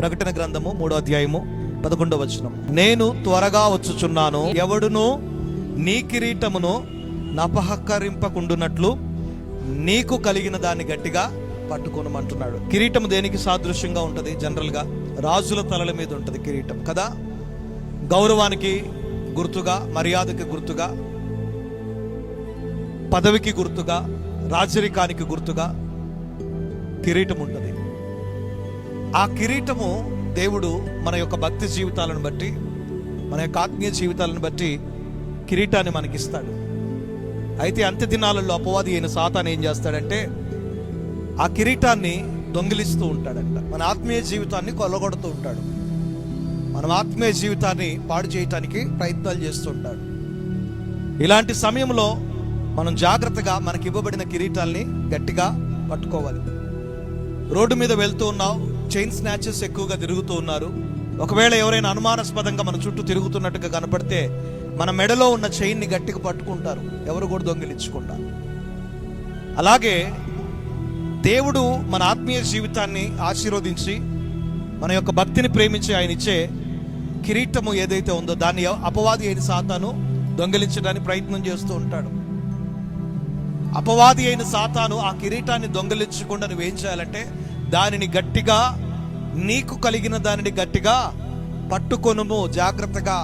ప్రకటన గ్రంథము 3వ అధ్యాయము 11వ వచనం. నేను త్వరగా వచ్చుచున్నాను, ఎవడును నీ కిరీటమును నపహకరింపకుండునట్లు నీకు కలిగిన దాన్ని గట్టిగా పట్టుకోనమంటున్నాడు. కిరీటం దేనికి సాదృశ్యంగా ఉంటుంది? జనరల్గా రాజుల తలల మీద ఉంటుంది కిరీటం కదా. గౌరవానికి గుర్తుగా, మర్యాదకి గుర్తుగా, పదవికి గుర్తుగా, రాజరికానికి గుర్తుగా కిరీటం ఉంటుంది. ఆ కిరీటము దేవుడు మన యొక్క భక్తి జీవితాలను బట్టి, మన యొక్క ఆత్మీయ జీవితాలను బట్టి కిరీటాన్ని మనకిస్తాడు. అయితే అంత్య దినాలలో అపవాది అయిన సాతాను ఏం చేస్తాడంటే ఆ కిరీటాన్ని దొంగిలిస్తూ ఉంటాడంట. మన ఆత్మీయ జీవితాన్ని కొల్లగొడుతూ ఉంటాడు. మన ఆత్మీయ జీవితాన్ని పాడు చేయటానికి ప్రయత్నాలు చేస్తూ ఉంటాడు. ఇలాంటి సమయంలో మనం జాగ్రత్తగా మనకి ఇవ్వబడిన కిరీటాల్ని గట్టిగా పట్టుకోవాలి. రోడ్డు మీద వెళ్తూ ఉన్నావు, చైన్ స్నాచెస్ ఎక్కువగా తిరుగుతూ ఉన్నారు. ఒకవేళ ఎవరైనా అనుమానాస్పదంగా మన చుట్టూ తిరుగుతున్నట్టుగా కనపడితే మన మెడలో ఉన్న చైన్ని గట్టిగా పట్టుకుంటారు, ఎవరు కూడా దొంగిలించకుండా. అలాగే దేవుడు మన ఆత్మీయ జీవితాన్ని ఆశీర్వదించి మన యొక్క భక్తిని ప్రేమించి ఆయన ఇచ్చే కిరీటము ఏదైతే ఉందో దాన్ని అపవాది అయిన సాతాను దొంగిలించడానికి ప్రయత్నం చేస్తూ ఉంటాడు. అపవాది అయిన సాతాను ఆ కిరీటాన్ని దొంగిలించకుండా నువ్వేం చేయాలంటే దానిని గట్టిగా, నీకు కలిగిన దానిని గట్టిగా పట్టుకొనుము, జాగ్రత్తగా.